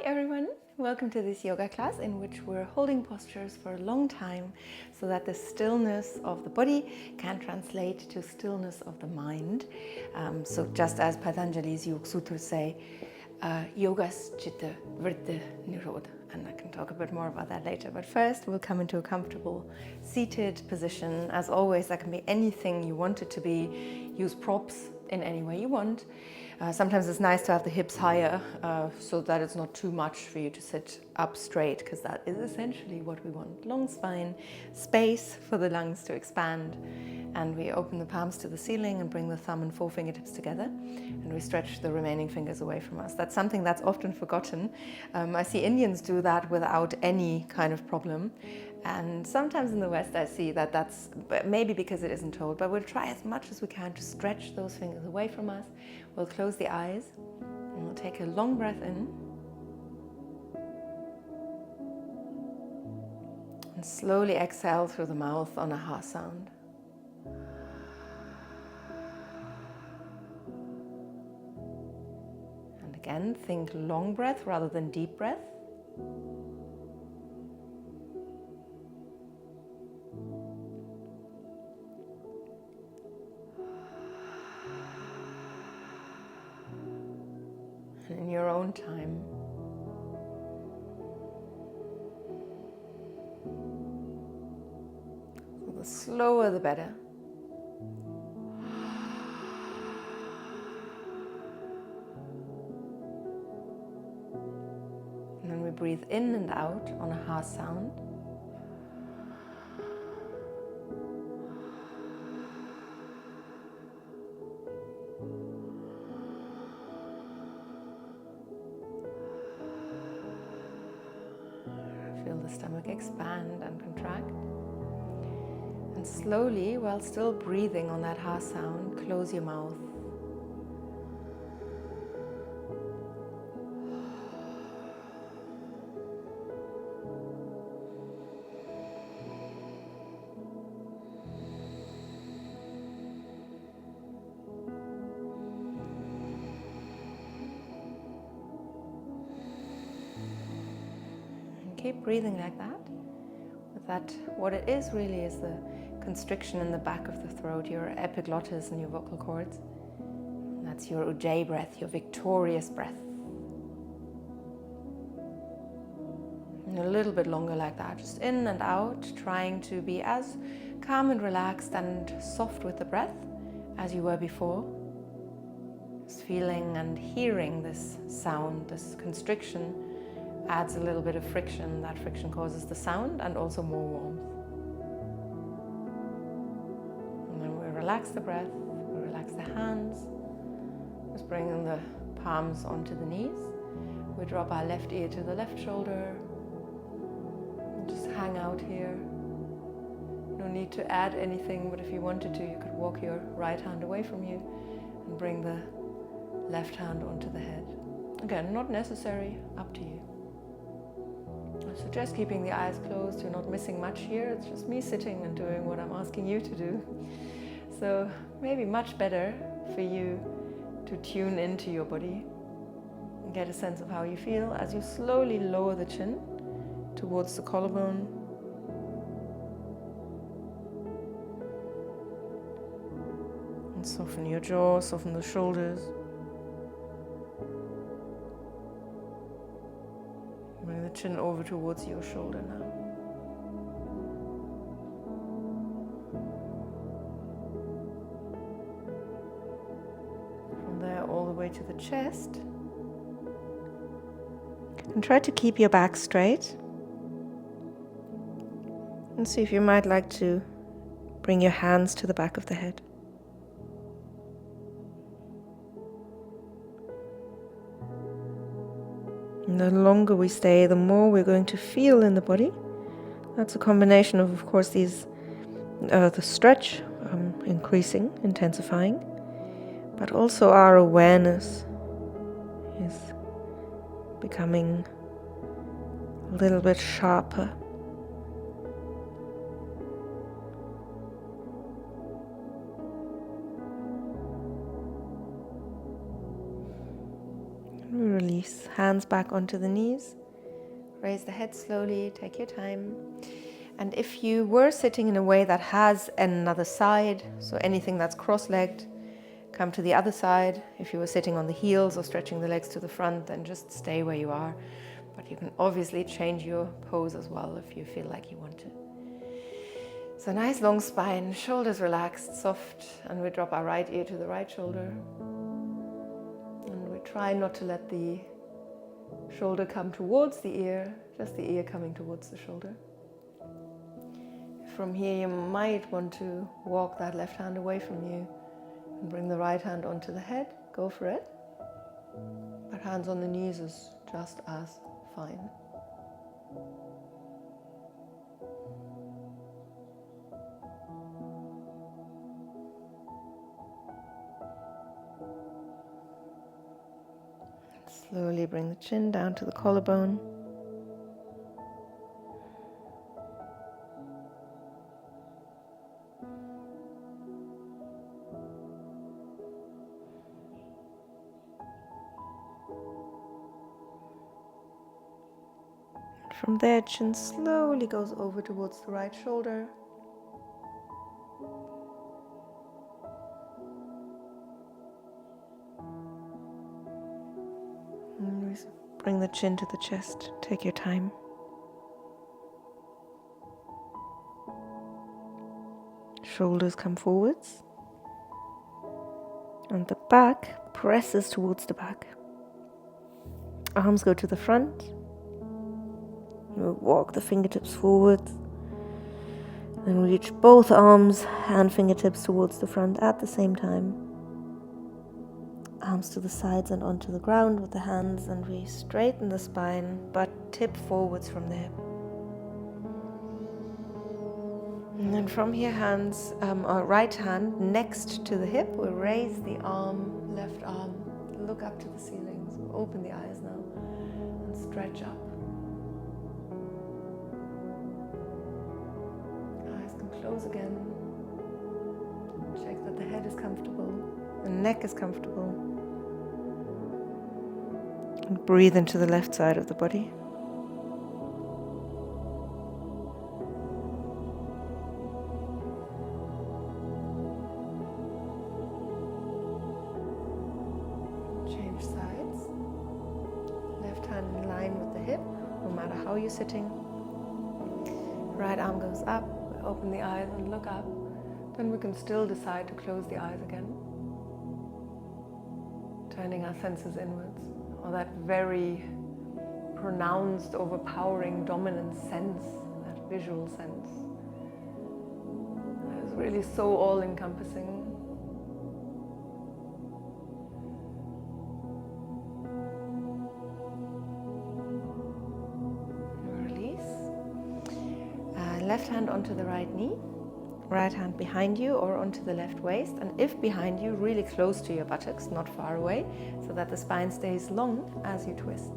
everyone, welcome to this yoga class in which we're holding postures for a long time so that the stillness of the body can translate to stillness of the mind. So just as Patanjali's Yoga Sutras say, yogas chitta vritti nirodha, and I can talk a bit more about that later. But first we'll come into a comfortable seated position. As always, that can be anything you want it to be. Use props in any way you want. Sometimes it's nice to have the hips higher so that it's not too much for you to sit up straight, because that is essentially what we want. Long spine, space for the lungs to expand, and we open the palms to the ceiling and bring the thumb and four fingertips together, and we stretch the remaining fingers away from us. That's something that's often forgotten. I see Indians do that without any kind of problem. And sometimes in the West I see that that's maybe because it isn't told, but we'll try as much as we can to stretch those fingers away from us. We'll close the eyes and we'll take a long breath in and slowly exhale through the mouth on a ha sound. And again, think long breath rather than deep breath. In your own time. So the slower the better. And then we breathe in and out on a ha sound. Feel the stomach expand and contract. And slowly, while still breathing on that ha sound, close your mouth. Keep breathing like that. With that, what it is really is the constriction in the back of the throat, your epiglottis and your vocal cords. And that's your Ujjayi breath, your victorious breath. And a little bit longer like that, just in and out, trying to be as calm and relaxed and soft with the breath as you were before. Just feeling and hearing this sound, this constriction adds a little bit of friction. That friction causes the sound and also more warmth. And then we relax the breath, we relax the hands, just bringing the palms onto the knees. We drop our left ear to the left shoulder, and just hang out here. No need to add anything, but if you wanted to, you could walk your right hand away from you and bring the left hand onto the head. Again, not necessary, up to you. I suggest keeping the eyes closed. You're not missing much here. It's just me sitting and doing what I'm asking you to do. So maybe much better for you to tune into your body and get a sense of how you feel as you slowly lower the chin towards the collarbone. And soften your jaw, soften the shoulders. Bring the chin over towards your shoulder now. From there all the way to the chest. And try to keep your back straight. And see if you might like to bring your hands to the back of the head. And the longer we stay, the more we're going to feel in the body. That's a combination of course, these the stretch increasing, intensifying, but also our awareness is becoming a little bit sharper. And we release hands back onto the knees. Raise the head slowly, take your time. And if you were sitting in a way that has another side, so anything that's cross-legged, come to the other side. If you were sitting on the heels or stretching the legs to the front, then just stay where you are. But you can obviously change your pose as well if you feel like you want to. So nice long spine, shoulders relaxed, soft, and we drop our right ear to the right shoulder. And we try not to let the shoulder come towards the ear, just the ear coming towards the shoulder. From here you might want to walk that left hand away from you and bring the right hand onto the head. Go for it. But hands on the knees is just as fine. Slowly bring the chin down to the collarbone. From there, chin slowly goes over towards the right shoulder. And bring the chin to the chest. Take your time. Shoulders come forwards. And the back presses towards the back. Arms go to the front. We'll walk the fingertips forwards. Then reach both arms and fingertips towards the front at the same time. Arms to the sides and onto the ground with the hands, and we straighten the spine but tip forwards from there. And then from here, hands, our right hand next to the hip, we'll raise the arm, left arm, look up to the ceiling. So open the eyes now and stretch up. Eyes can close again. Check that the head is comfortable, the neck is comfortable. And breathe into the left side of the body. Change sides. Left hand in line with the hip, no matter how you're sitting. Right arm goes up, we open the eyes and look up. Then we can still decide to close the eyes again. Turning our senses inwards. Or that very pronounced, overpowering, dominant sense, that visual sense. That is really so all-encompassing. Release. Left hand onto the right knee. Right hand behind you or onto the left waist, and if behind you, really close to your buttocks, not far away, so that the spine stays long as you twist.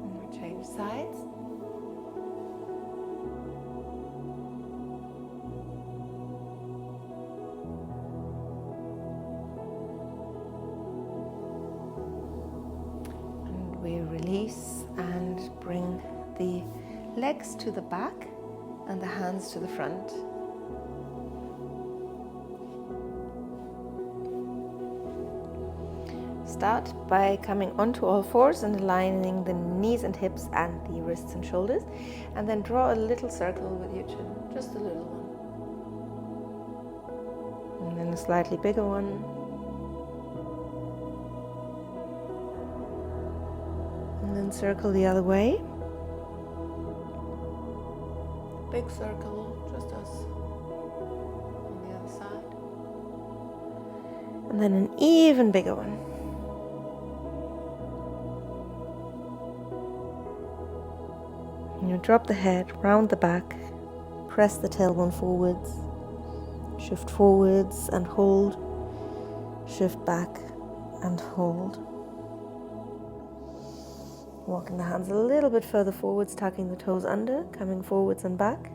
And we change sides. We release and bring the legs to the back and the hands to the front. Start by coming onto all fours and aligning the knees and hips and the wrists and shoulders, and then draw a little circle with your chin, just a little one. And then a slightly bigger one. And then circle the other way. Big circle, just as on the other side. And then an even bigger one. And you drop the head, round the back, press the tailbone forwards, shift forwards and hold, shift back and hold. Walking the hands a little bit further forwards, tucking the toes under, coming forwards and back.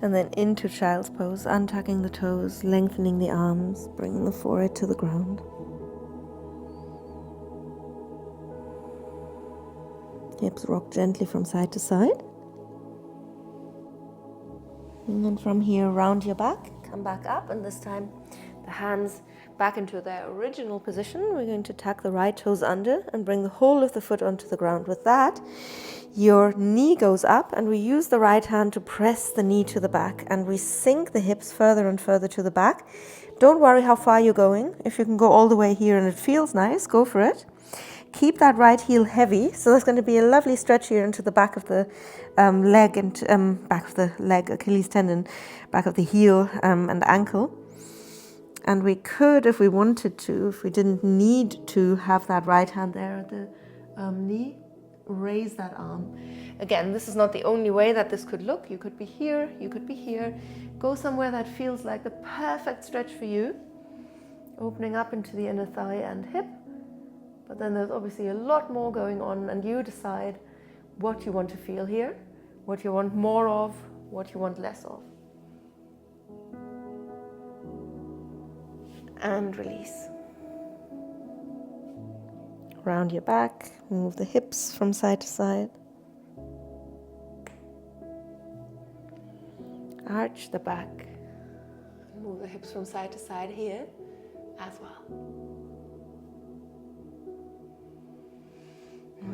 And then into child's pose, untucking the toes, lengthening the arms, bringing the forehead to the ground. Hips rock gently from side to side. And then from here, round your back, come back up, and this time the hands back into their original position. We're going to tuck the right toes under and bring the whole of the foot onto the ground. With that, your knee goes up, and we use the right hand to press the knee to the back, and we sink the hips further and further to the back. Don't worry how far you're going. If you can go all the way here and it feels nice, go for it. Keep that right heel heavy, so there's going to be a lovely stretch here into the back of the leg and back of the leg, Achilles tendon, back of the heel and ankle. And we could, if we wanted to, if we didn't need to have that right hand there at the knee, raise that arm. Again, this is not the only way that this could look. You could be here, you could be here. Go somewhere that feels like the perfect stretch for you, opening up into the inner thigh and hip. But then there's obviously a lot more going on, and you decide what you want to feel here, what you want more of, what you want less of. And release. Round your back, move the hips from side to side. Arch the back. Move the hips from side to side here as well.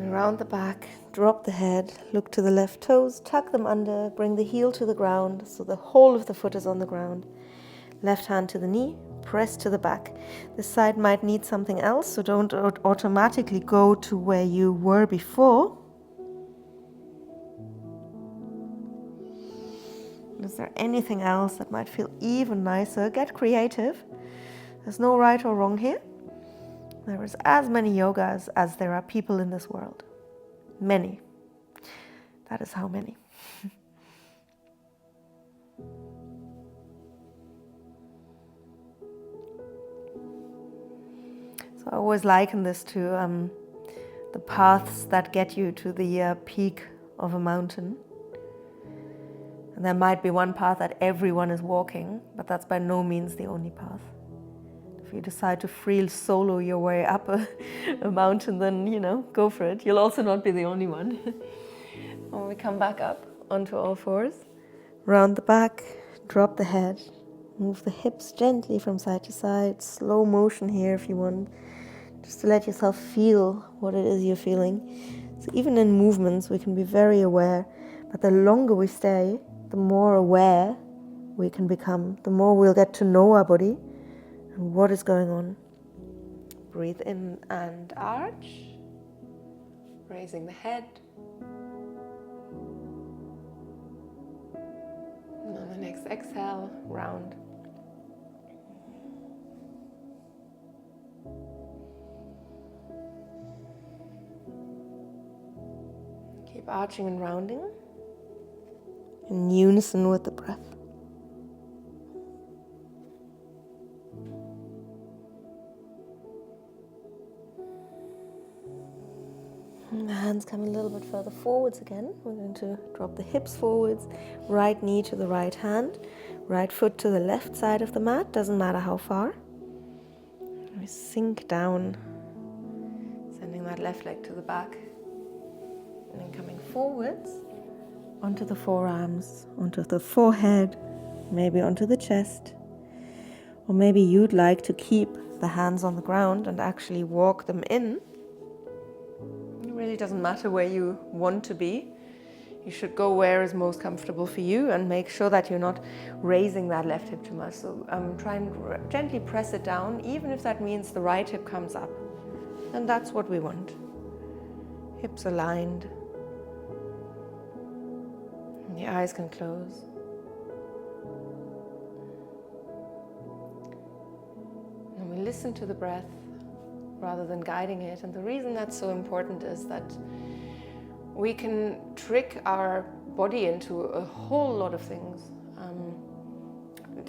Around the back, drop the head, look to the left toes, tuck them under, bring the heel to the ground so the whole of the foot is on the ground. Left hand to the knee, press to the back. This side might need something else, so don't automatically go to where you were before. Is there anything else that might feel even nicer? Get creative. There's no right or wrong here. There is as many yogas as there are people in this world. Many. That is how many. So I always liken this to the paths that get you to the peak of a mountain. And there might be one path that everyone is walking, but that's by no means the only path. If you decide to free solo your way up a mountain, then, go for it. You'll also not be the only one. When we come back up onto all fours, round the back, drop the head, move the hips gently from side to side, slow motion here if you want, just to let yourself feel what it is you're feeling. So even in movements, we can be very aware, but the longer we stay, the more aware we can become, the more we'll get to know our body and what is going on. Breathe in and arch, raising the head. And on the next exhale, round. Keep arching and rounding in unison with the breath. And the hands come a little bit further forwards again. We're going to drop the hips forwards, right knee to the right hand, right foot to the left side of the mat, doesn't matter how far. And we sink down, sending that left leg to the back, and then coming forwards onto the forearms, onto the forehead, maybe onto the chest. Or maybe you'd like to keep the hands on the ground and actually walk them in. It really doesn't matter where you want to be. You should go where is most comfortable for you and make sure that you're not raising that left hip too much. So try and gently press it down, even if that means the right hip comes up. And that's what we want. Hips aligned. And the eyes can close. And we listen to the breath rather than guiding it. And the reason that's so important is that we can trick our body into a whole lot of things,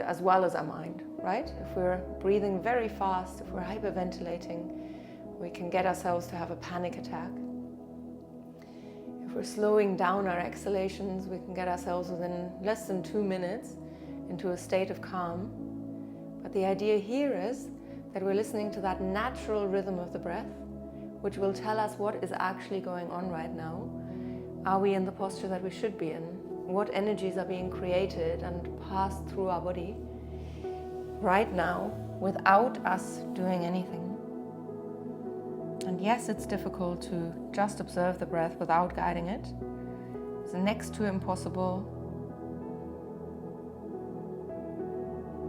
as well as our mind, right? If we're breathing very fast, if we're hyperventilating, we can get ourselves to have a panic attack. If we're slowing down our exhalations, we can get ourselves within less than 2 minutes into a state of calm. But the idea here is that we're listening to that natural rhythm of the breath, which will tell us what is actually going on right now. Are we in the posture that we should be in? What energies are being created and passed through our body right now without us doing anything? And yes, it's difficult to just observe the breath without guiding it. It's next to impossible.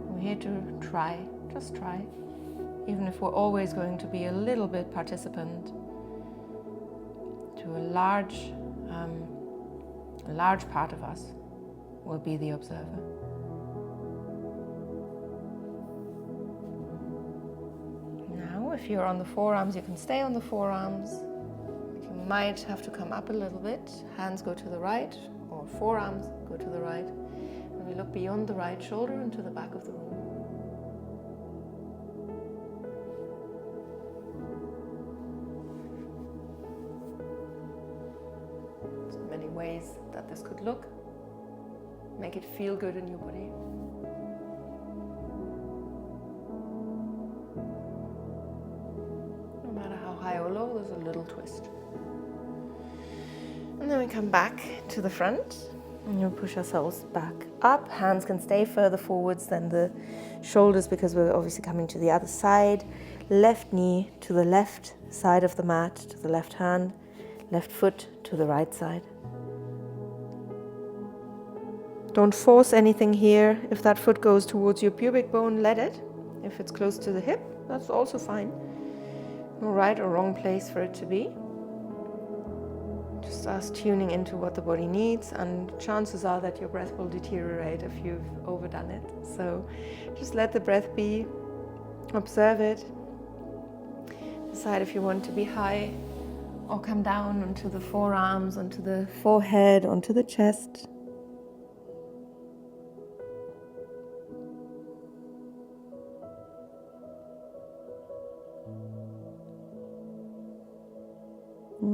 We're here to try, just try. Even if we're always going to be a little bit participant, to a large part of us will be the observer. Now, if you're on the forearms, you can stay on the forearms. You might have to come up a little bit. Hands go to the right, or forearms go to the right. And we look beyond the right shoulder into the back of the room. Ways that this could look. Make it feel good in your body. No matter how high or low, there's a little twist. And then we come back to the front and we'll push ourselves back up. Hands can stay further forwards than the shoulders because we're obviously coming to the other side. Left knee to the left side of the mat, to the left hand. Left foot to the right side. Don't force anything here. If that foot goes towards your pubic bone, let it. If it's close to the hip, that's also fine. No right or wrong place for it to be. Just us tuning into what the body needs, and chances are that your breath will deteriorate if you've overdone it. So just let the breath be, observe it. Decide if you want to be high or come down onto the forearms, onto the forehead, onto the chest.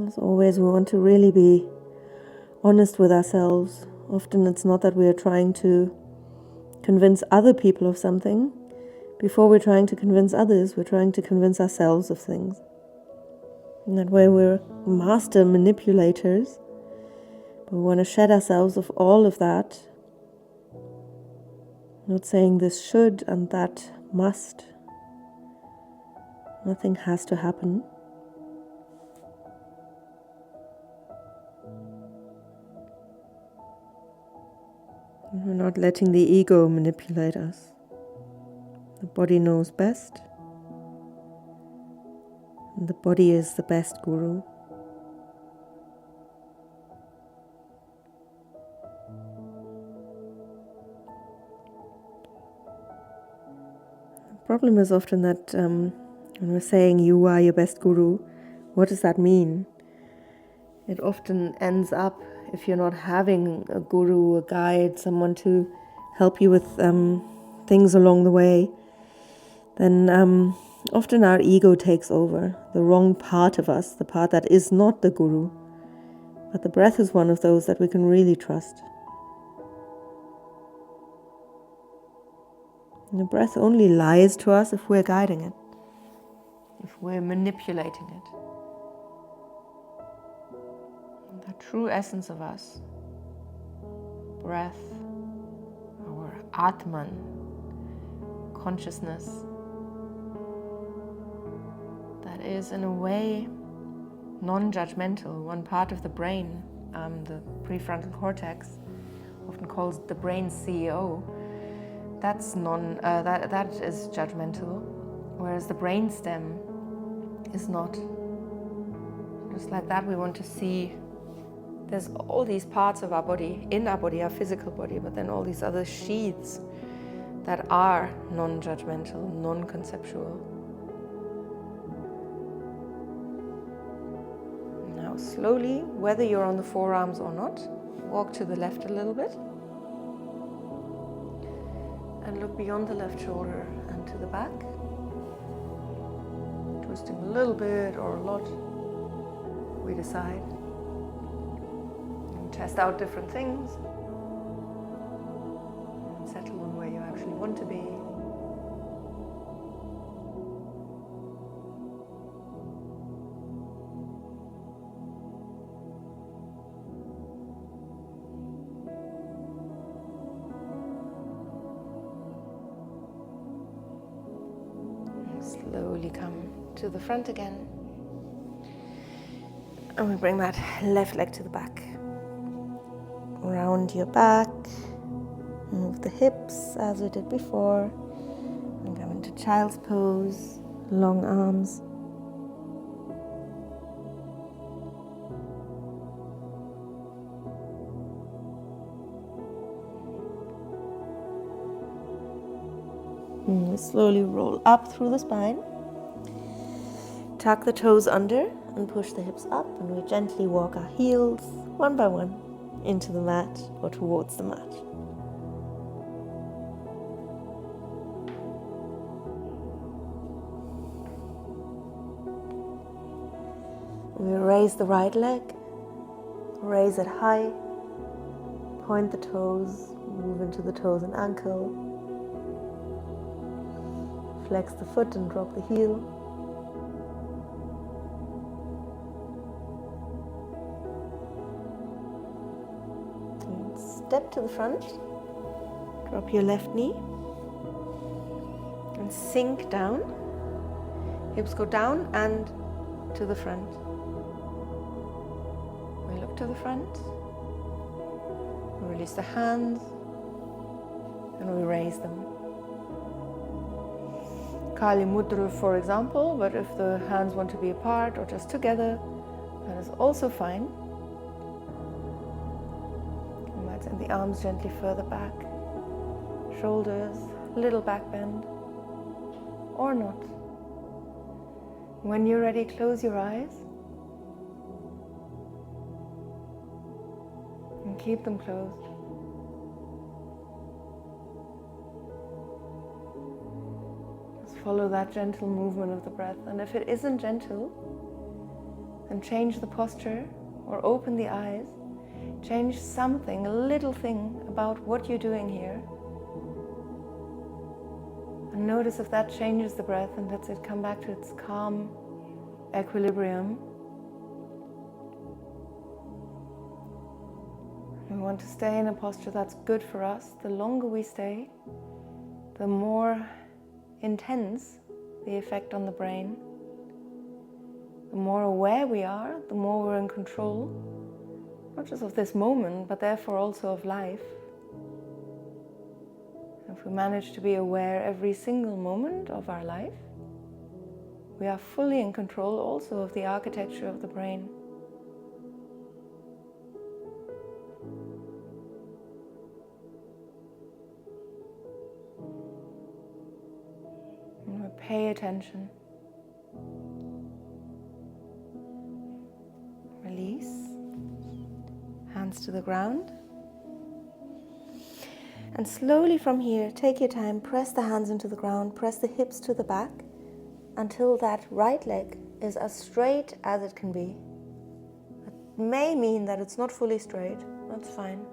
As always, we want to really be honest with ourselves. Often it's not that we are trying to convince other people of something. Before we're trying to convince others, we're trying to convince ourselves of things. In that way, we're master manipulators. But we want to shed ourselves of all of that. Not saying this should and that must. Nothing has to happen. We're not letting the ego manipulate us. The body knows best. And the body is the best guru. The problem is often that when we're saying you are your best guru, what does that mean? It often ends up, if you're not having a guru, a guide, someone to help you with things along the way, then often our ego takes over, the wrong part of us, the part that is not the guru. But the breath is one of those that we can really trust. And the breath only lies to us if we're guiding it, if we're manipulating it. The true essence of us, breath, our Atman, consciousness, that is in a way non-judgmental. One part of the brain, the prefrontal cortex, often called the brain's CEO, that is judgmental, whereas the brainstem is not. Just like that, we want to see there's all these parts of our body, in our body, our physical body, but then all these other sheaths that are non-judgmental, non-conceptual. Now slowly, whether you're on the forearms or not, walk to the left a little bit and look beyond the left shoulder and to the back. Twisting a little bit or a lot, we decide. Test out different things. And settle on where you actually want to be. Slowly come to the front again. And we bring that left leg to the back. Round your back. Move the hips as we did before. And come into child's pose. Long arms. And we slowly roll up through the spine. Tuck the toes under and push the hips up, and we gently walk our heels one by one into the mat or towards the mat. We raise the right leg, raise it high, point the toes, move into the toes and ankle, flex the foot and drop the heel. Step to the front, drop your left knee and sink down. Hips go down and to the front. We look to the front, we release the hands and we raise them. Kali Mudra, for example, but if the hands want to be apart or just together, that is also fine. And the arms gently further back, shoulders, little back bend, or not. When you're ready, close your eyes and keep them closed. Just follow that gentle movement of the breath, and if it isn't gentle, then change the posture or open the eyes. Change something, a little thing about what you're doing here. And notice if that changes the breath and lets it come back to its calm equilibrium. We want to stay in a posture that's good for us. The longer we stay, the more intense the effect on the brain. The more aware we are, the more we're in control. Not just of this moment, but therefore also of life. If we manage to be aware every single moment of our life, we are fully in control also of the architecture of the brain. And we pay attention. Release. Hands to the ground. And slowly from here, take your time, press the hands into the ground, press the hips to the back until that right leg is as straight as it can be. It may mean that it's not fully straight, that's fine.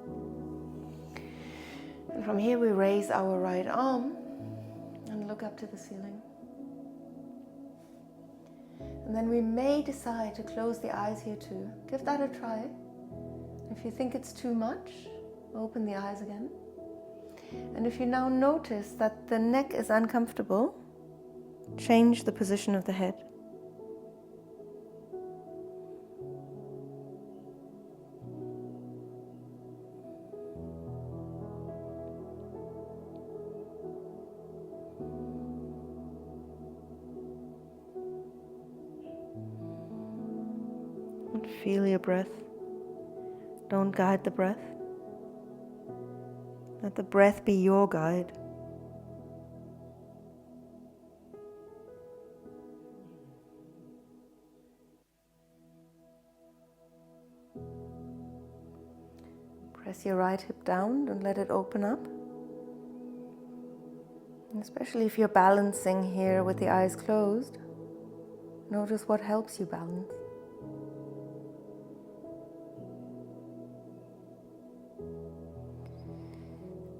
And from here we raise our right arm and look up to the ceiling. And then we may decide to close the eyes here too. Give that a try. If you think it's too much, open the eyes again. And if you now notice that the neck is uncomfortable, change the position of the head. And feel your breath. Don't guide the breath. Let the breath be your guide. Press your right hip down and let it open up. And especially if you're balancing here with the eyes closed, notice what helps you balance.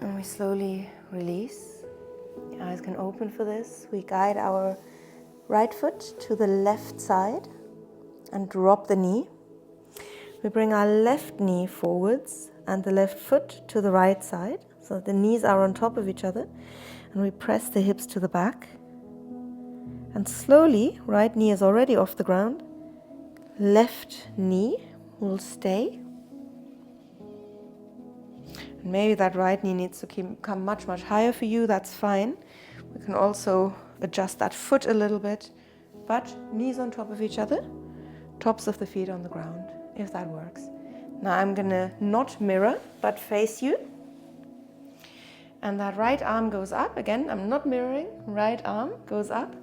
And we slowly release. The eyes can open for this. We guide our right foot to the left side and drop the knee. We bring our left knee forwards and the left foot to the right side, so the knees are on top of each other, and we press the hips to the back. And slowly, right knee is already off the ground, left knee will stay. And maybe that right knee needs to come much, much higher for you, that's fine. We can also adjust that foot a little bit, but knees on top of each other, tops of the feet on the ground, if that works. Now I'm gonna not mirror, but face you. And that right arm goes up. Again, I'm not mirroring, right arm goes up.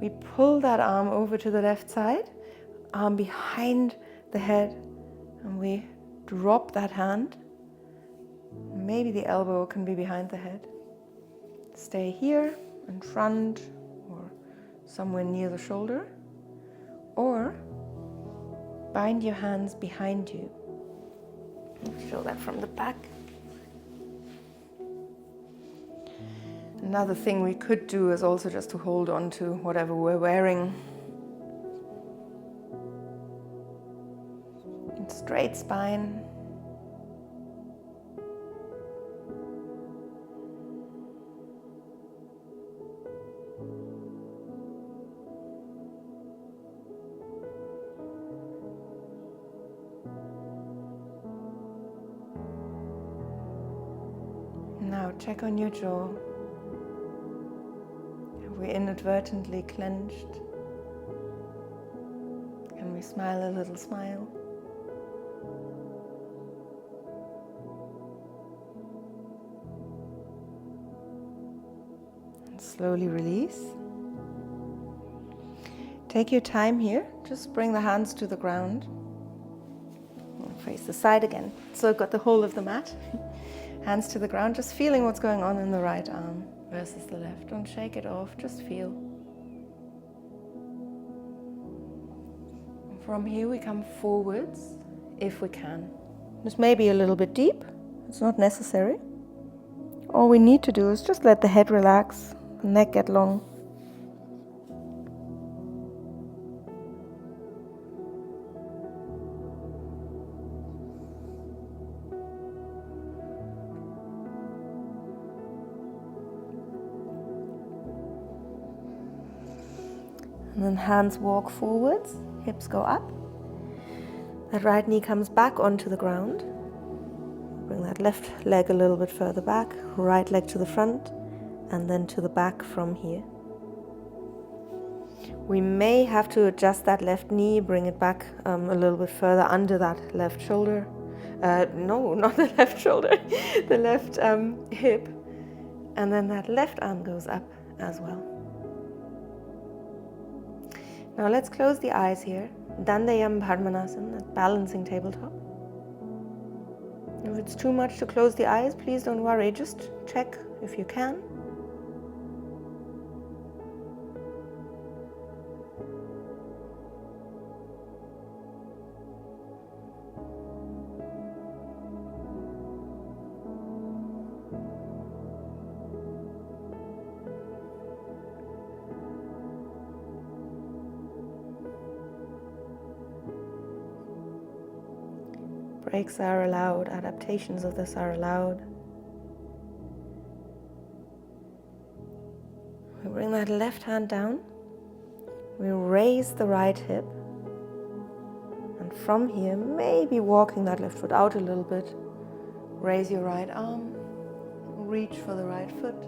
We pull that arm over to the left side, arm behind the head, and we drop that hand. Maybe the elbow can be behind the head. Stay here in front or somewhere near the shoulder, or bind your hands behind you. Show that from the back. Another thing we could do is also just to hold on to whatever we're wearing. And straight spine. Now check on your jaw. Have we inadvertently clenched? Can we smile a little smile? And slowly release. Take your time here. Just bring the hands to the ground. And face the side again. So I've got the whole of the mat. Hands to the ground, just feeling what's going on in the right arm versus the left. Don't shake it off, just feel. From here we come forwards, if we can. This may be a little bit deep, it's not necessary. All we need to do is just let the head relax, the neck get long. And then hands walk forwards, hips go up. That right knee comes back onto the ground. Bring that left leg a little bit further back, right leg to the front, and then to the back from here. We may have to adjust that left knee, bring it back a little bit further under that left shoulder. No, not the left shoulder, the left hip. And then that left arm goes up as well. Now let's close the eyes here. Dandayam Bharmanasana, that balancing tabletop. If it's too much to close the eyes, please don't worry. Just check if you can. Breaks are allowed, adaptations of this are allowed. We bring that left hand down. We raise the right hip. And from here, maybe walking that left foot out a little bit. Raise your right arm. Reach for the right foot.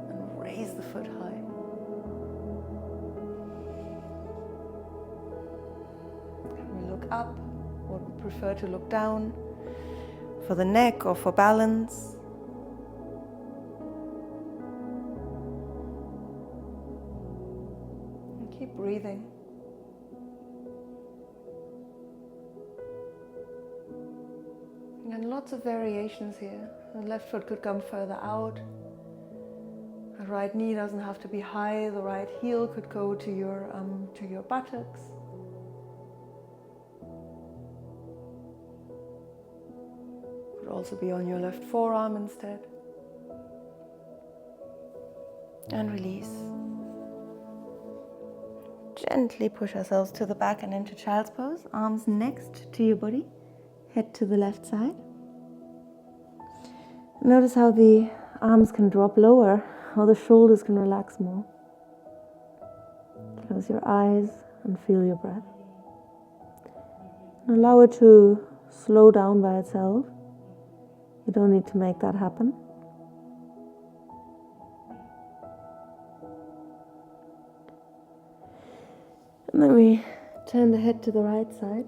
And raise the foot high. And we look up. Would prefer to look down for the neck or for balance. And keep breathing. And lots of variations here. The left foot could come further out. The right knee doesn't have to be high. The right heel could go to your buttocks. Could also be on your left forearm instead. And release. Gently push ourselves to the back and into child's pose. Arms next to your body, head to the left side. Notice how the arms can drop lower, how the shoulders can relax more. Close your eyes and feel your breath. And allow it to slow down by itself. You don't need to make that happen. And then we turn the head to the right side.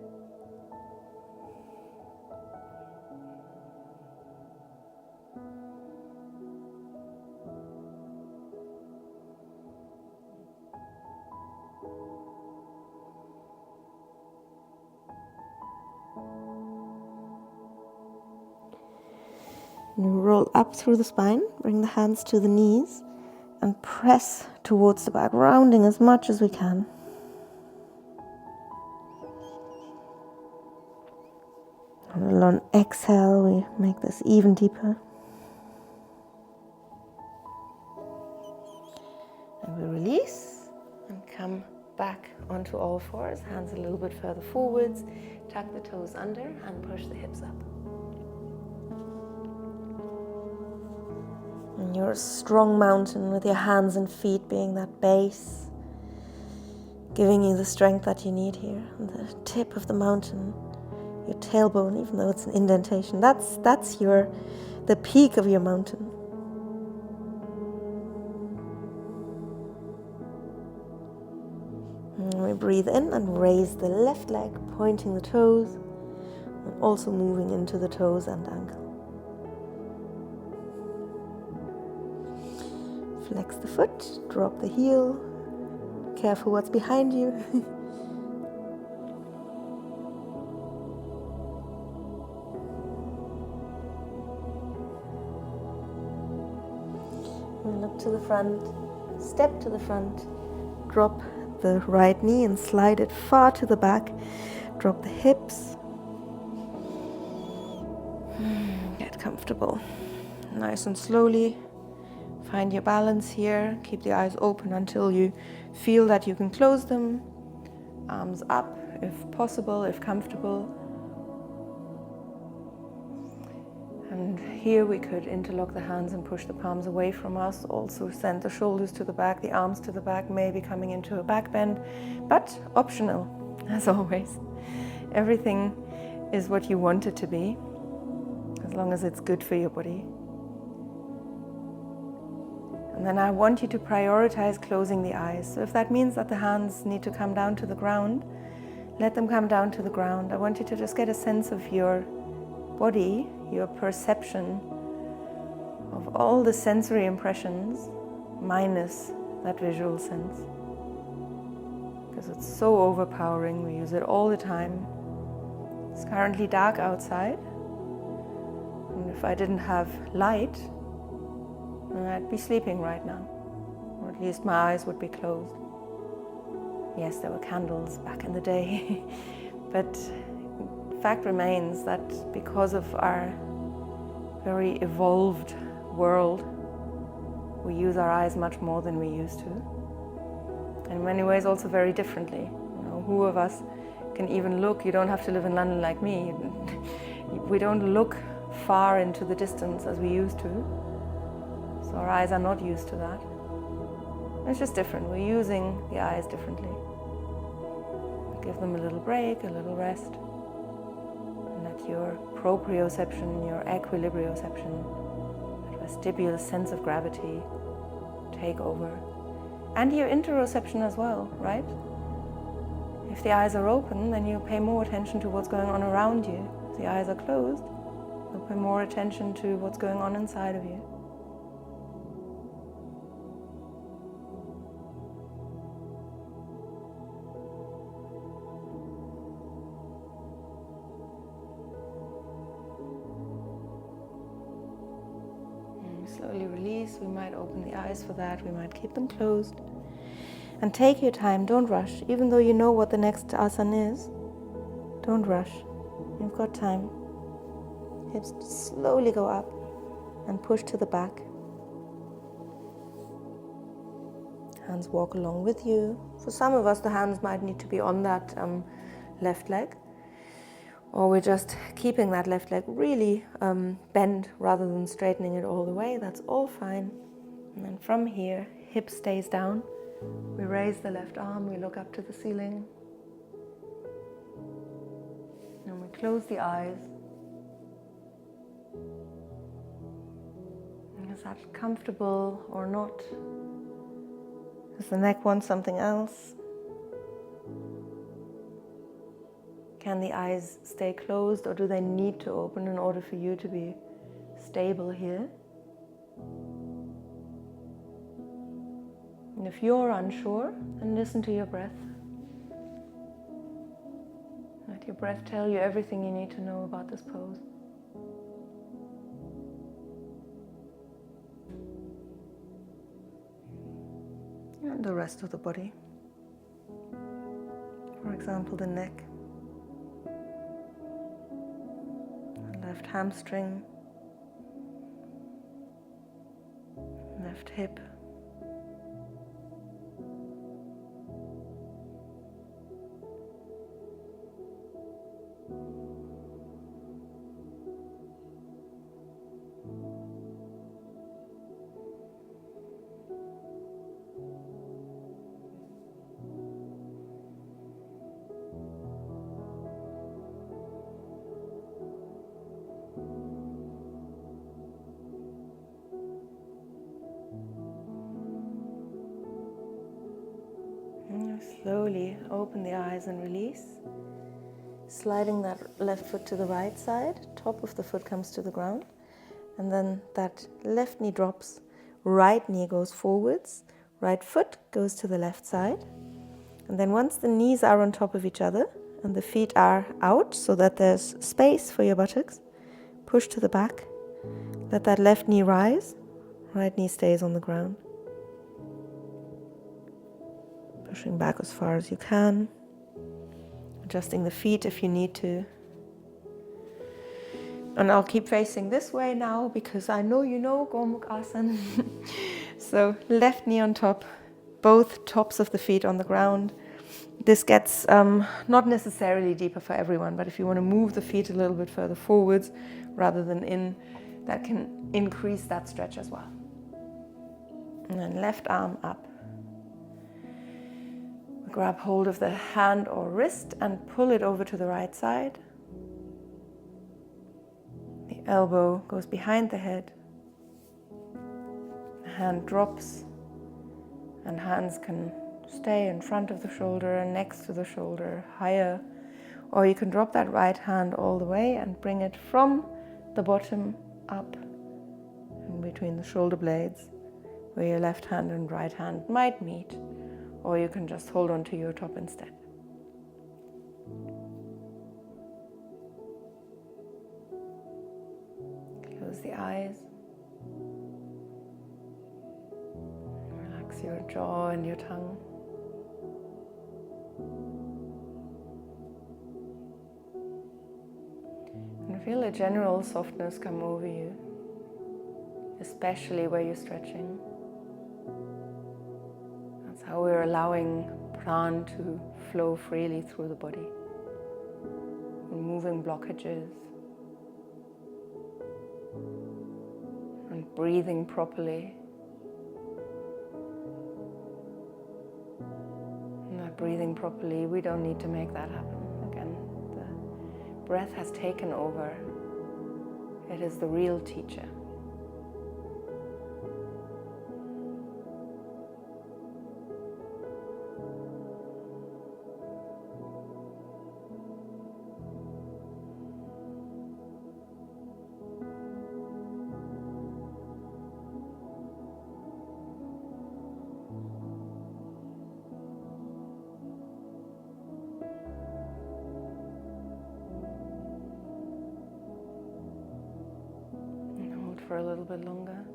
And roll up through the spine, bring the hands to the knees and press towards the back, rounding as much as we can. And on exhale, we make this even deeper. And we release and come back onto all fours, hands a little bit further forwards, tuck the toes under and push the hips up. And you're a strong mountain with your hands and feet being that base, giving you the strength that you need here. And the tip of the mountain, your tailbone, even though it's an indentation, that's the peak of your mountain. And we breathe in and raise the left leg, pointing the toes, and also moving into the toes and ankle. Flex the foot, drop the heel. Careful what's behind you. We look to the front, step to the front, drop the right knee and slide it far to the back. Drop the hips. Get comfortable. Nice and slowly. Find your balance here. Keep the eyes open until you feel that you can close them. Arms up if possible, if comfortable. And here we could interlock the hands and push the palms away from us. Also send the shoulders to the back, the arms to the back, maybe coming into a back bend, but optional, as always. Everything is what you want it to be, as long as it's good for your body. And then I want you to prioritize closing the eyes. So if that means that the hands need to come down to the ground, let them come down to the ground. I want you to just get a sense of your body, your perception of all the sensory impressions minus that visual sense. Because it's so overpowering, we use it all the time. It's currently dark outside. And if I didn't have light, then I'd be sleeping right now. Or at least my eyes would be closed. Yes, there were candles back in the day. But fact remains that because of our very evolved world, we use our eyes much more than we used to. And in many ways also very differently. You know, who of us can even look? You don't have to live in London like me. We don't look far into the distance as we used to. So our eyes are not used to that. It's just different. We're using the eyes differently. Give them a little break, a little rest. And let your proprioception, your equilibrioception, that vestibular sense of gravity take over. And your interoception as well, right? If the eyes are open, then you pay more attention to what's going on around you. If the eyes are closed, you'll pay more attention to what's going on inside of you. Slowly release. We might open the eyes for that. We might keep them closed. And take your time. Don't rush. Even though you know what the next asana is, don't rush. You've got time. Hips slowly go up and push to the back. Hands walk along with you. For some of us, the hands might need to be on that left leg, or we're just keeping that left leg really bent rather than straightening it all the way. That's all fine. And then from here, hip stays down. We raise the left arm, we look up to the ceiling. And we close the eyes. Is that comfortable or not? Does the neck want something else? Can the eyes stay closed, or do they need to open in order for you to be stable here? And if you're unsure, then listen to your breath. Let your breath tell you everything you need to know about this pose. And the rest of the body. For example, the neck, the left hamstring, left hip, slowly open the eyes and release. Sliding that left foot to the right side, top of the foot comes to the ground, and then that left knee drops, right knee goes forwards, right foot goes to the left side. And then once the knees are on top of each other and the feet are out so that there's space for your buttocks, push to the back, let that left knee rise, right knee stays on the ground. Pushing back as far as you can, adjusting the feet if you need to. And I'll keep facing this way now because I know you know Gaumukhasana. So left knee on top, both tops of the feet on the ground. This gets not necessarily deeper for everyone, but if you want to move the feet a little bit further forwards rather than in, that can increase that stretch as well. And then left arm up. Grab hold of the hand or wrist and pull it over to the right side. The elbow goes behind the head. The hand drops, and hands can stay in front of the shoulder and next to the shoulder, higher. Or you can drop that right hand all the way and bring it from the bottom up in between the shoulder blades, where your left hand and right hand might meet. Or you can just hold on to your top instead. Close the eyes. Relax your jaw and your tongue. And feel a general softness come over you, especially where you're stretching. How we're allowing prana to flow freely through the body, removing blockages and breathing properly. And that breathing properly, we don't need to make that happen. Again, the breath has taken over. It is the real teacher. For a little bit longer.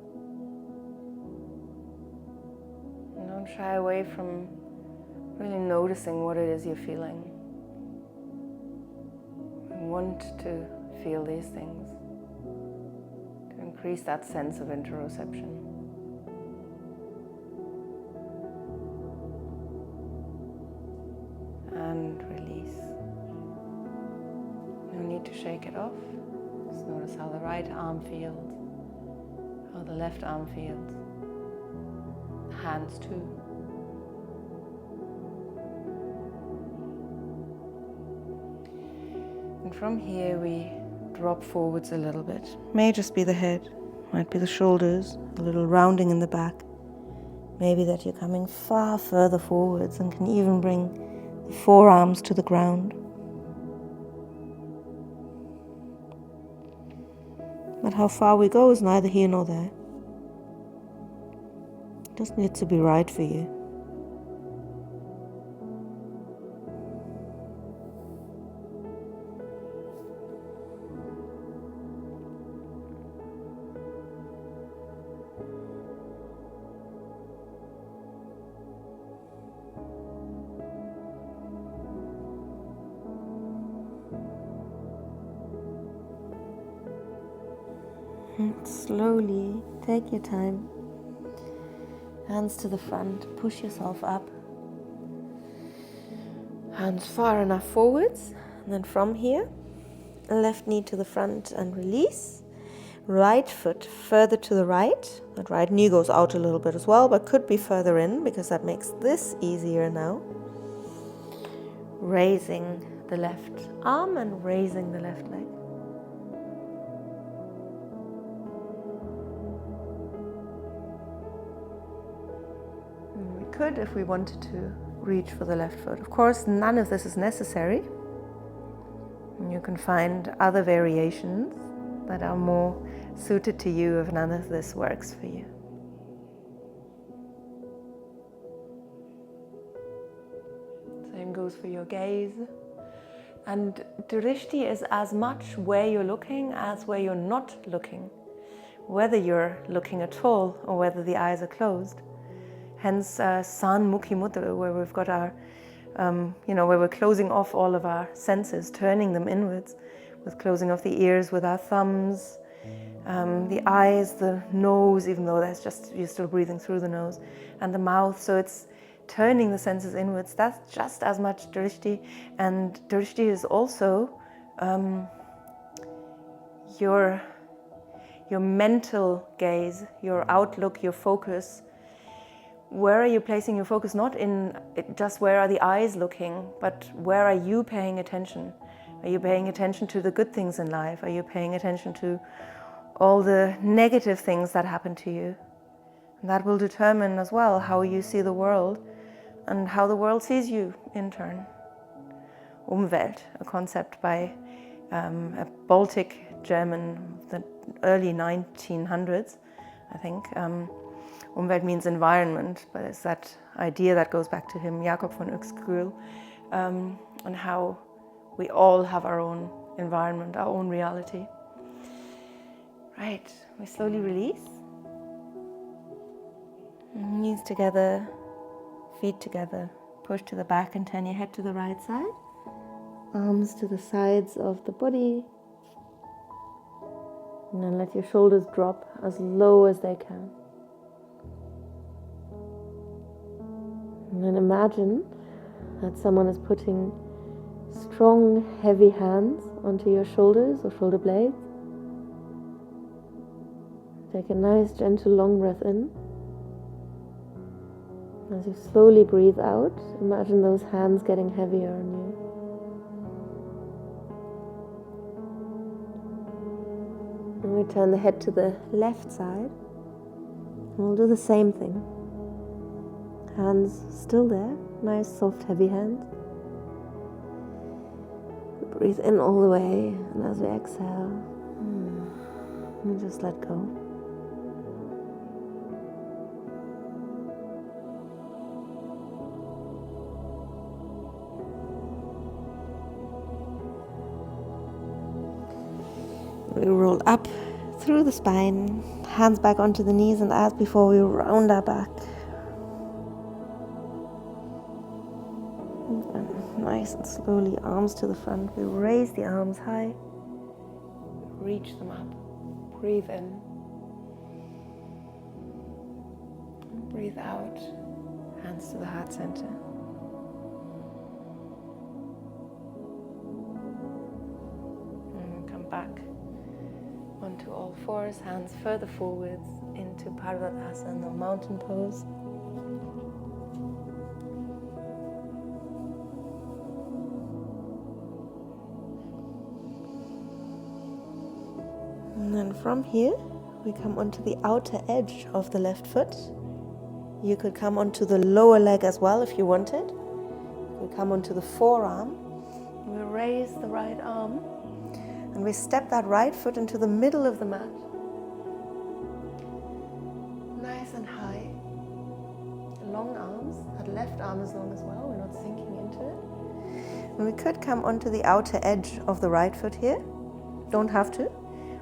And don't shy away from really noticing what it is you're feeling. You want to feel these things. increase that sense of interoception. And release. No need to shake it off. Just notice how the right arm feels, how the left arm feels, hands too. And from here we drop forwards a little bit. May just be the head, might be the shoulders, a little rounding in the back. Maybe that you're coming far further forwards and can even bring the forearms to the ground. But how far we go is neither here nor there. It just needs to be right for you. And slowly take your time. Hands to the front, push yourself up. Hands far enough forwards. And then from here, left knee to the front and release. Right foot further to the right. That right knee goes out a little bit as well, but could be further in because that makes this easier now. Raising the left arm and raising the left leg. Could, if we wanted to, reach for the left foot. Of course, none of this is necessary. And you can find other variations that are more suited to you if none of this works for you. Same goes for your gaze. And drishti is as much where you're looking as where you're not looking. Whether you're looking at all or whether the eyes are closed. Hence, san mukhi mudra, where we've got our, where we're closing off all of our senses, turning them inwards, with closing off the ears with our thumbs, the eyes, the nose, even though you're still breathing through the nose, and the mouth. So it's turning the senses inwards. That's just as much drishti, and drishti is also your mental gaze, your outlook, your focus. Where are you placing your focus? Not in just where are the eyes looking, but where are you paying attention? Are you paying attention to the good things in life? Are you paying attention to all the negative things that happen to you? And that will determine as well how you see the world and how the world sees you in turn. Umwelt, a concept by a Baltic German, the early 1900s, I think. Umwelt means environment, but it's that idea that goes back to him, Jakob von Uexküll, and how we all have our own environment, our own reality. Right, we slowly release. Knees together, feet together. Push to the back and turn your head to the right side. Arms to the sides of the body. And then let your shoulders drop as low as they can. And then imagine that someone is putting strong, heavy hands onto your shoulders or shoulder blades. Take a nice, gentle, long breath in. As you slowly breathe out, imagine those hands getting heavier on you. And we turn the head to the left side. And we'll do the same thing. Hands still there, nice, soft, heavy hands. We breathe in all the way, and as we exhale, we just let go. We roll up through the spine, hands back onto the knees, and as before, we round our back. Nice and slowly, arms to the front. We raise the arms high, reach them up, breathe in. Breathe out, hands to the heart center. And come back onto all fours, hands further forwards into Parvatasana or mountain pose. And then from here, we come onto the outer edge of the left foot. You could come onto the lower leg as well if you wanted. You could come onto the forearm. We raise the right arm and we step that right foot into the middle of the mat. Nice and high. Long arms. That left arm is long as well. We're not sinking into it. And we could come onto the outer edge of the right foot here. Don't have to.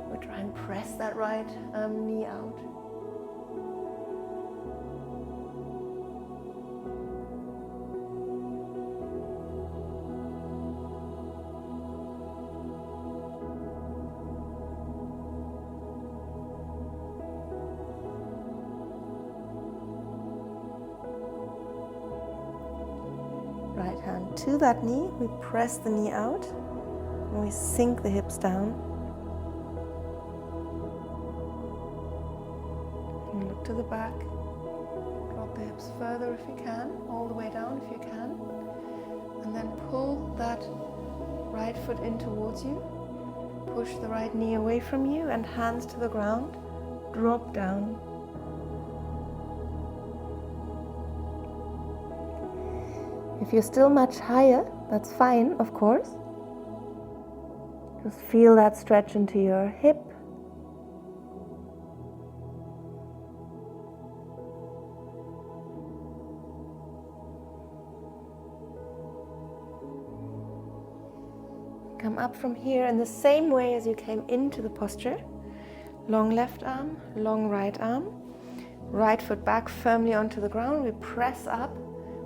We'll try and press that right knee out. Right hand to that knee, we press the knee out and we sink the hips down. And look to the back. Drop the hips further if you can, all the way down if you can. And then pull that right foot in towards you. Push the right knee away from you and hands to the ground. Drop down. If you're still much higher, that's fine, of course. Just feel that stretch into your hip. Come up from here in the same way as you came into the posture. Long left arm, long right arm. Right foot back firmly onto the ground. We press up.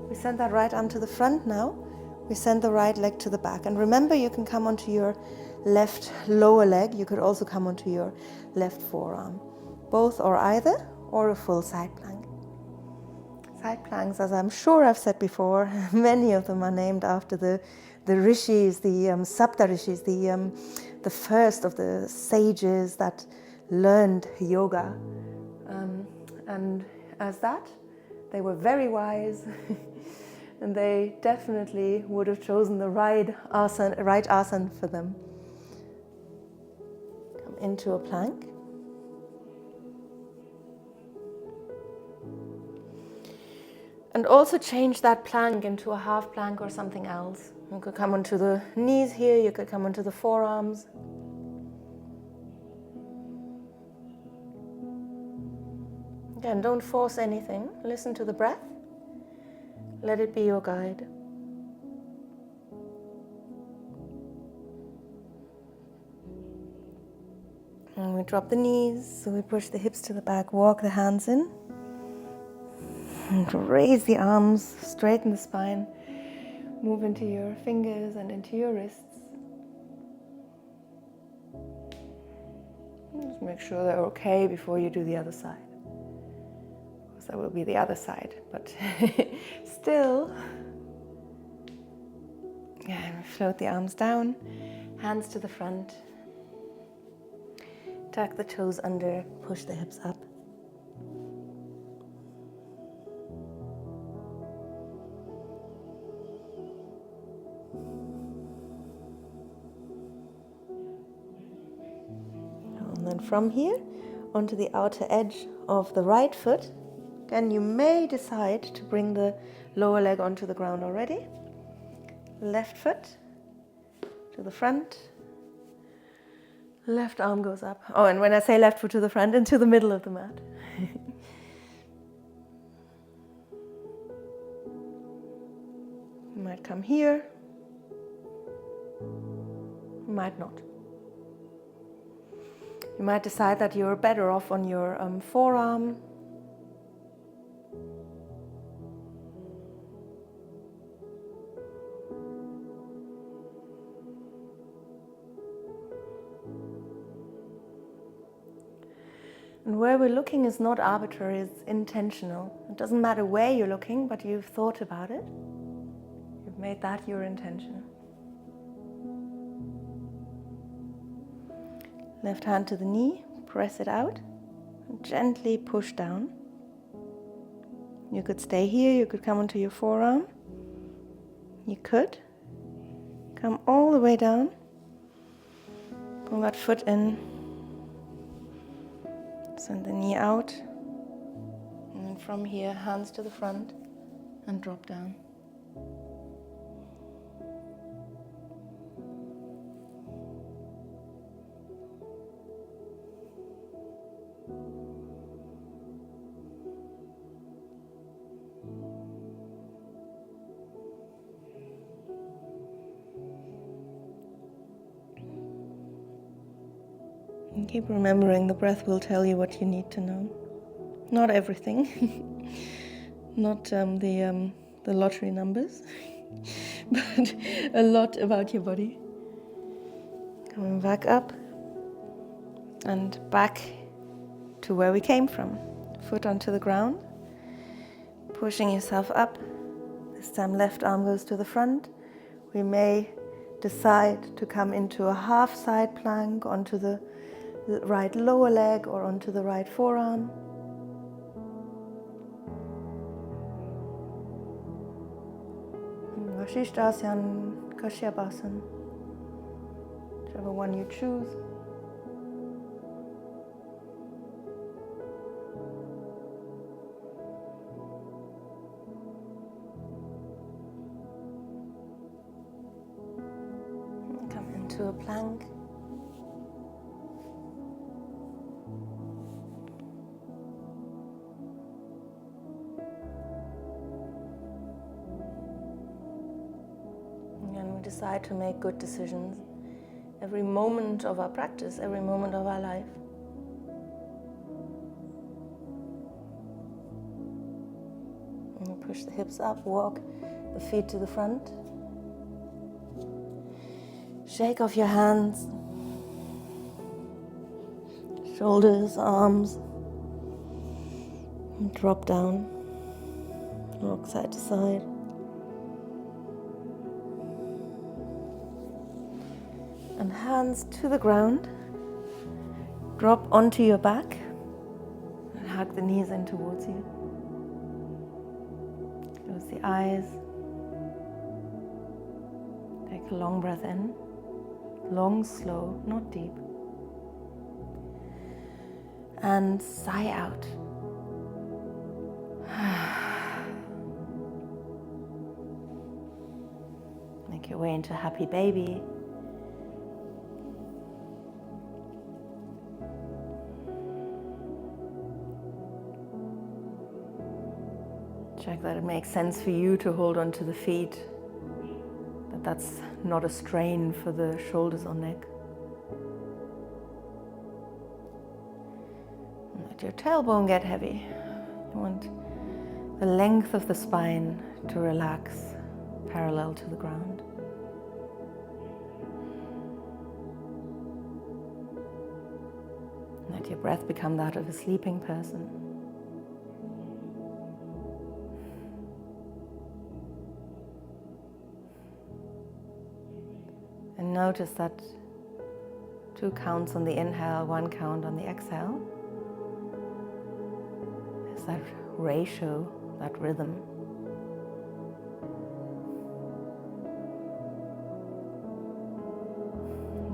We send that right arm to the front now. We send the right leg to the back. And remember, you can come onto your left lower leg. You could also come onto your left forearm. Both or either, or a full side plank. Side planks, as I'm sure I've said before, many of them are named after the rishis, the Supta rishis, the first of the sages that learned yoga. And as that, they were very wise and they definitely would have chosen the right asana for them. Come into a plank. And also change that plank into a half plank or something else. You could come onto the knees here, you could come onto the forearms. Again, don't force anything. Listen to the breath. Let it be your guide. And we drop the knees, so we push the hips to the back, walk the hands in. And raise the arms, straighten the spine. Move into your fingers and into your wrists. Just make sure they're okay before you do the other side. That will be the other side, but still. Yeah, float the arms down, hands to the front. Tuck the toes under, push the hips up. And then from here, onto the outer edge of the right foot. Again, you may decide to bring the lower leg onto the ground already. Left foot to the front. Left arm goes up. Oh, and when I say left foot to the front, into the middle of the mat. You might come here. You might not. You might decide that you're better off on your forearm. And where we're looking is not arbitrary, it's intentional. It doesn't matter where you're looking, but you've thought about it. You've made that your intention. Left hand to the knee, press it out, and gently push down. You could stay here, you could come onto your forearm. You could come all the way down. Pull that foot in. Send the knee out. And then from here, hands to the front and drop down. And keep remembering the breath will tell you what you need to know. Not everything, not the lottery numbers, but a lot about your body. Coming back up and back to where we came from. Foot onto the ground, pushing yourself up. This time left arm goes to the front. We may decide to come into a half side plank onto the right lower leg or onto the right forearm. Vasishthasana, Kashyapasana, whichever one you choose. Come into a plank. Decide to make good decisions every moment of our practice, every moment of our life. And push the hips up, walk the feet to the front. Shake off your hands, shoulders, arms, and drop down, rock side to side. And hands to the ground, drop onto your back and hug the knees in towards you. Close the eyes. Take a long breath in, long, slow, not deep. And sigh out. Make your way into happy baby. Check that it makes sense for you to hold on to the feet, that that's not a strain for the shoulders or neck. Let your tailbone get heavy. You want the length of the spine to relax parallel to the ground. Let your breath become that of a sleeping person. And notice that 2 counts on the inhale, 1 count on the exhale. Is that ratio, that rhythm.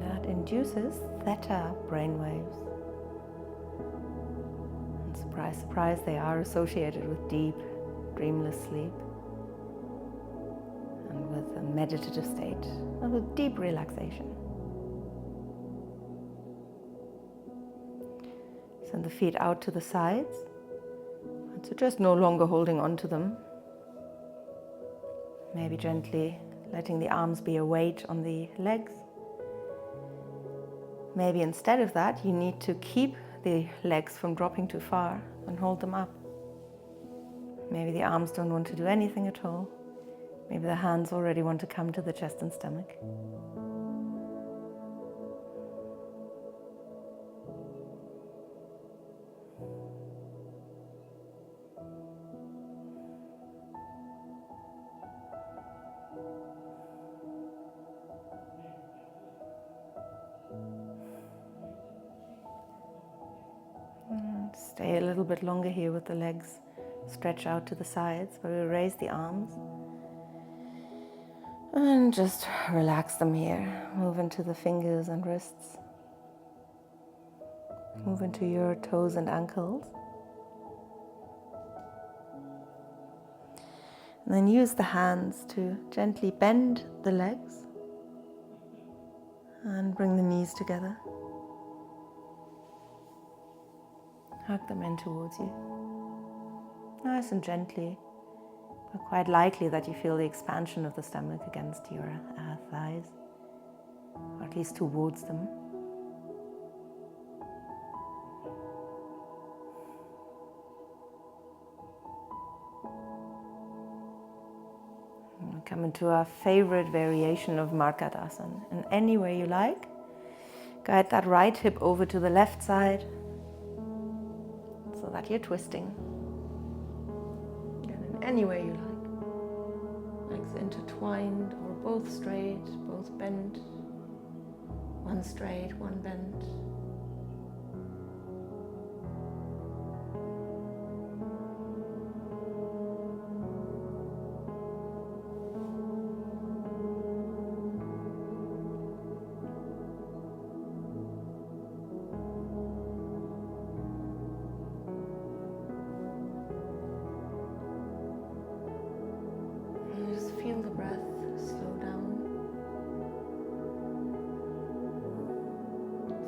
That induces theta brainwaves. And surprise, surprise, they are associated with deep, dreamless sleep. And with a meditative state, and with deep relaxation. Send the feet out to the sides. And so just no longer holding on to them. Maybe gently letting the arms be a weight on the legs. Maybe instead of that, you need to keep the legs from dropping too far and hold them up. Maybe the arms don't want to do anything at all. Maybe the hands already want to come to the chest and stomach. Stay a little bit longer here with the legs stretched out to the sides, but we raise the arms. And just relax them here. Move into the fingers and wrists. Move into your toes and ankles. And then use the hands to gently bend the legs and bring the knees together. Hug them in towards you. Nice and gently, but quite likely that you feel the expansion of the stomach against your thighs, or at least towards them. And come into our favorite variation of Markatasana. In any way you like, guide that right hip over to the left side so that you're twisting. Any way you like. Legs intertwined or both straight, both bent. One straight, one bent. Feel the breath slow down.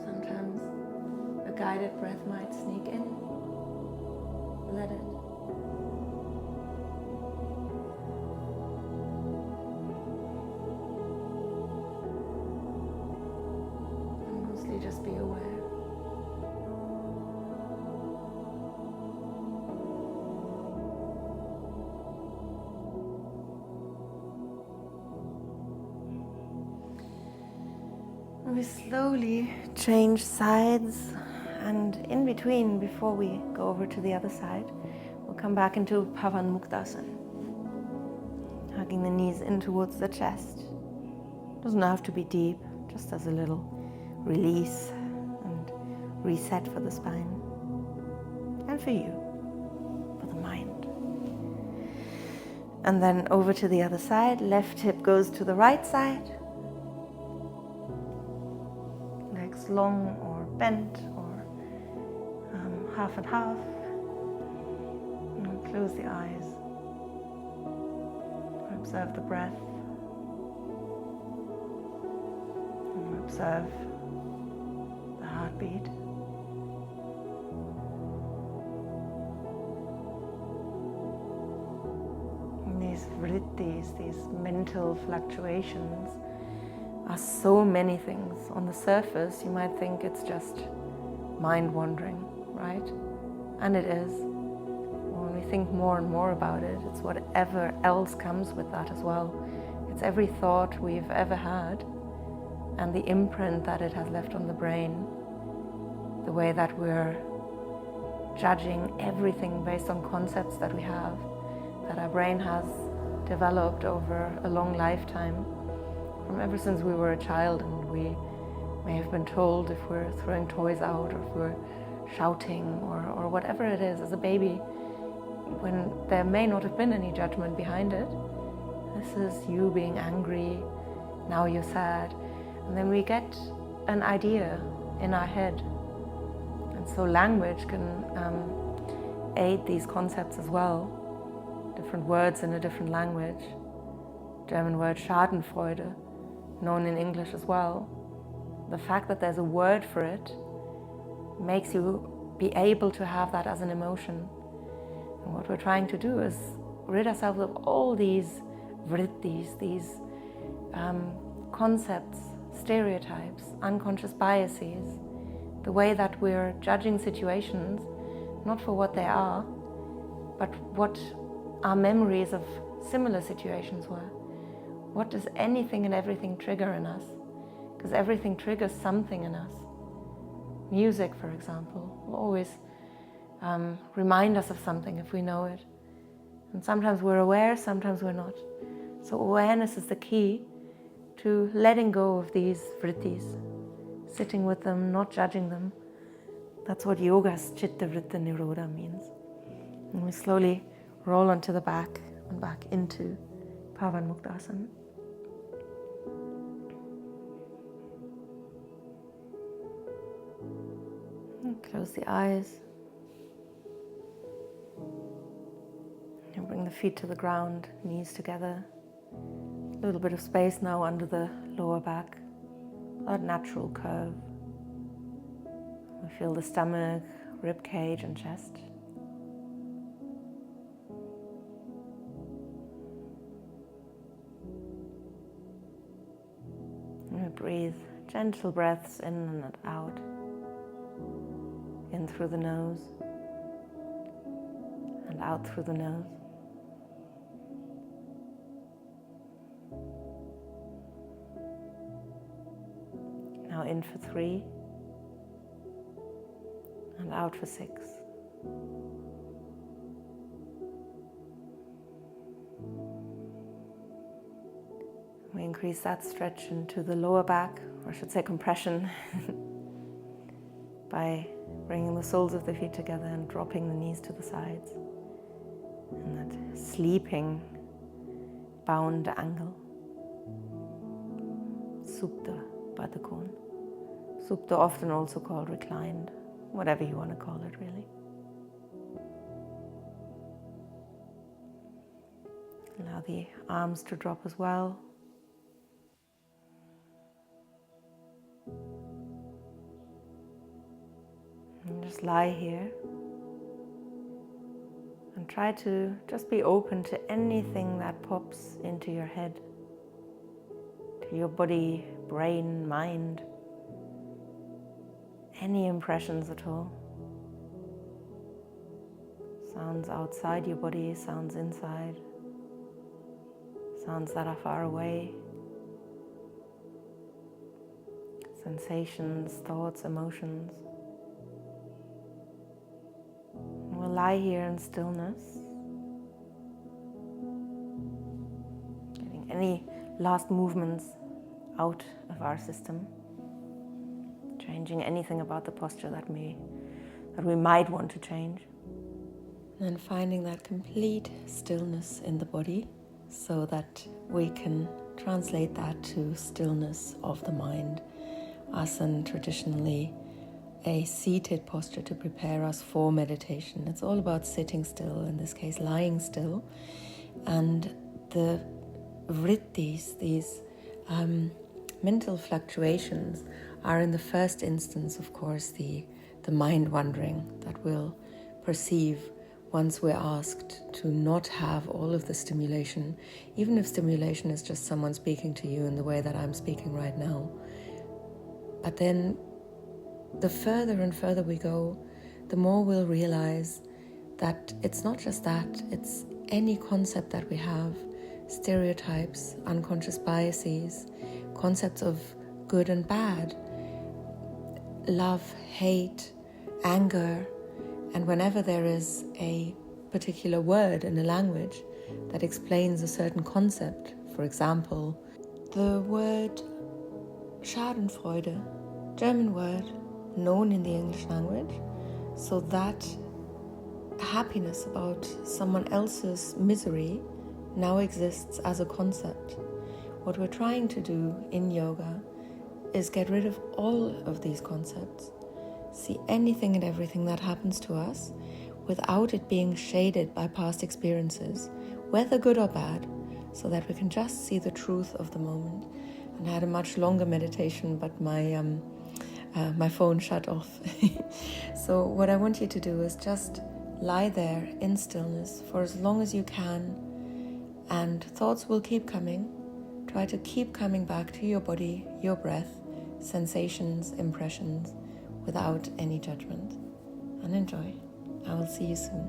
Sometimes a guided breath might sneak in. Let it. And mostly just be aware. We slowly change sides, and in between, before we go over to the other side, we'll come back into Pavanmukhtasana, hugging the knees in towards the chest. Doesn't have to be deep, just as a little release and reset for the spine and for you, for the mind. And then over to the other side, left hip goes to the right side. Long or bent or half and half. And close the eyes. Observe the breath. And observe the heartbeat. And these vrittis, these mental fluctuations, are so many things. On the surface, you might think it's just mind wandering, right? And it is. When we think more and more about it, it's whatever else comes with that as well. It's every thought we've ever had and the imprint that it has left on the brain, the way that we're judging everything based on concepts that we have, that our brain has developed over a long lifetime. From ever since we were a child, and we may have been told if we're throwing toys out or if we're shouting or whatever it is as a baby, when there may not have been any judgment behind it. This is you being angry, now you're sad. And then we get an idea in our head. And so language can aid these concepts as well. Different words in a different language. German word Schadenfreude, known in English as well. The fact that there's a word for it makes you be able to have that as an emotion. And what we're trying to do is rid ourselves of all these vrittis, these concepts, stereotypes, unconscious biases, the way that we're judging situations, not for what they are, but what our memories of similar situations were. What does anything and everything trigger in us? Because everything triggers something in us. Music, for example, will always remind us of something if we know it. And sometimes we're aware, sometimes we're not. So awareness is the key to letting go of these vrittis, sitting with them, not judging them, That's what yoga's Chitta Vritta Nirodha means. And we slowly roll onto the back and back into Pavanmukhtasana. And close the eyes. And bring the feet to the ground, knees together. A little bit of space now under the lower back, that natural curve. We feel the stomach, rib cage and chest. And we breathe gentle breaths in and out. In through the nose and out through the nose. Now in for 3 and out for 6. We increase that stretch into the lower back, or I should say compression, by bringing the soles of the feet together and dropping the knees to the sides. And that sleeping bound angle. Supta, Baddha. Supta, often also called reclined, whatever you want to call it really. Allow the arms to drop as well. And just lie here and try to just be open to anything that pops into your head, to your body, brain, mind, any impressions at all. Sounds outside your body, sounds inside, sounds that are far away, sensations, thoughts, emotions. We'll lie here in stillness, getting any last movements out of our system, changing anything about the posture that we might want to change. And then finding that complete stillness in the body so that we can translate that to stillness of the mind. Asana, traditionally a seated posture to prepare us for meditation. It's all about sitting still, in this case lying still. And the vrittis, these mental fluctuations, are in the first instance, of course, the mind wandering that we'll perceive once we're asked to not have all of the stimulation, even if stimulation is just someone speaking to you in the way that I'm speaking right now. But then the further and further we go, the more we'll realize that it's not just that, it's any concept that we have, stereotypes, unconscious biases, concepts of good and bad, love, hate, anger, and whenever there is a particular word in a language that explains a certain concept, for example, the word Schadenfreude, German word, known in the English language, so that happiness about someone else's misery now exists as a concept. What we're trying to do in yoga is get rid of all of these concepts, see anything and everything that happens to us without it being shaded by past experiences, whether good or bad, so that we can just see the truth of the moment. And I had a much longer meditation, but my phone shut off. So what I want you to do is just lie there in stillness for as long as you can, and thoughts will keep coming. Try to keep coming back to your body, your breath, sensations, impressions, without any judgment. And enjoy. I will see you soon.